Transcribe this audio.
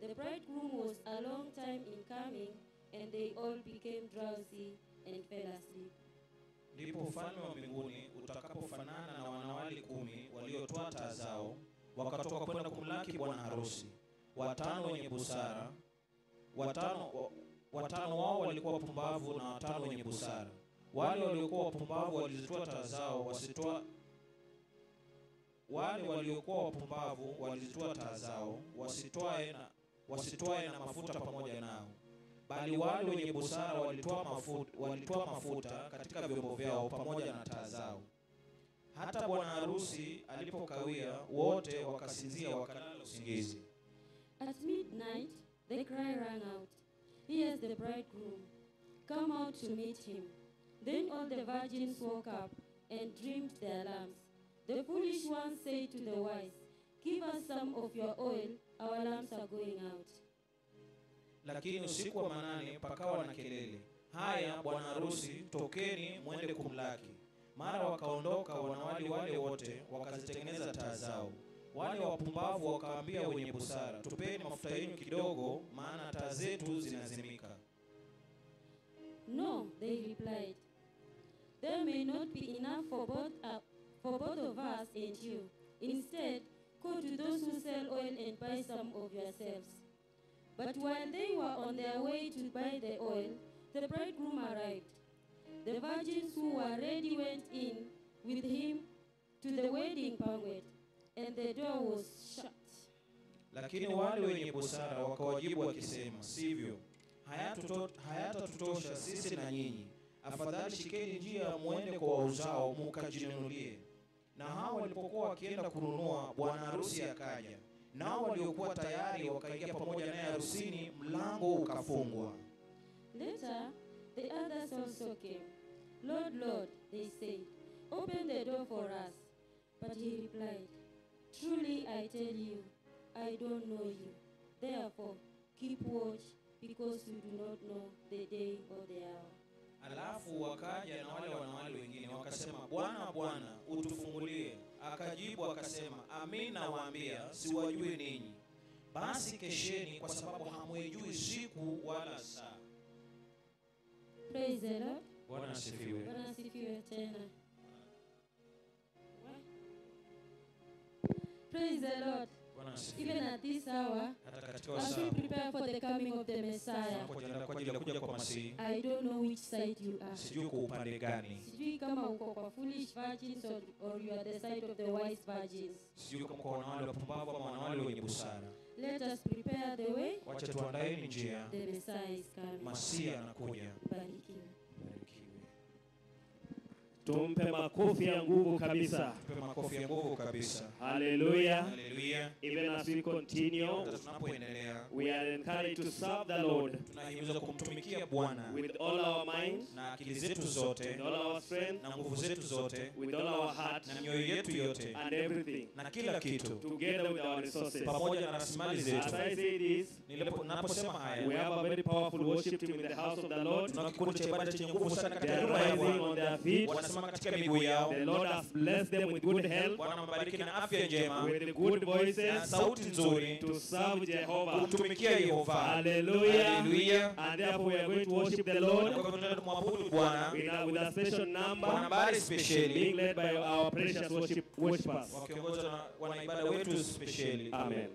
The bridegroom was a long time in coming, and they all became drowsy and fell asleep. Ndipo ufalme wa mbinguni utakapofanana na wanawali 10 waliotoa taa zao wakatoka kwenda kumlaki bwana harusi. 5 wenye busara, 5 wao walikuwa wapumbavu na 5 wenye busara. Wale waliokuwa wapumbavu walizitoa taa zao wasitoe na mafuta pamoja nao. Bali wale wenye busara walitoa mafuta katika vyombo vyao pamoja na taa zao. Hata bwana harusi alipokawia, wote wakasinzia wakalala usingizi. At midnight the cry rang out, "Here is the bridegroom, come out to meet him." Then all the virgins woke up and trimmed their lamps. The foolish ones said to the wise, "Give us some of your oil, our lamps are going out." Lakini usiku wa manane pakawa na kelele, "Haya bwana harusi, tokeni mwende kumlaki." Mara wakaondoka wanawali wale wote wakazitengeneza taa zao. Wale wapumbavu wakaambia wenye busara, "Tupeni mafuta yenu kidogo, maana taa zetu zinazimika." "No," they replied, "there may not be enough for both of us and you. Instead, go to those who sell oil and buy some of yourselves." But while they were on their way to buy the oil, the bridegroom arrived. The virgins who were ready went in with him to the wedding banquet, and the door was shut. Lakini wale wenye busara wakawajibu wakisema, "Sivyo, hayatatutosha sisi na nyinyi. Afadhali shikeni njia muende kwa wauzao mkajinunulie." Na hao walipokuwa wakienda kununua, bwana harusi akaja. Nao waliokuwa tayari wakaingia pamoja naye harusini, mlango ukafungwa. Later, the others also came. "Lord, Lord," they said, "open the door for us." But he replied, "Truly I tell you, I don't know you. Therefore, keep watch, because you do not know the day or the hour." Alafu wakaja na wale wanawali wengine wakasema, "Bwana, Bwana, utufungulie." Akajibu akasema, "Amin nawaambia, siwajui ninyi. Basi kesheni, kwa sababu hamwijui siku wala saa." Praise the Lord. Bwana asifiwe. Bwana asifiwe tena. Praise the Lord. Even at this hour, as we prepare for the coming of the Messiah, I don't know which side you are. Sijui kama uko kwa foolish virgins or you are the side of the wise virgins. Let us prepare the way. The Messiah is coming. Barikiwe. Tumpe makofi ya nguvu kabisa. Hallelujah. Even as we continue, we are encouraged to serve the Lord with all our minds, with all our strength, with all our heart, and everything, together with our resources. As I say this, we have a very powerful worship team in the house of the Lord. They are rising on their feet. The Lord has blessed them with good health, with good voices, to serve Jehovah. Hallelujah. And therefore we are going to worship the Lord with a special number being led by our precious worshipers. Amen.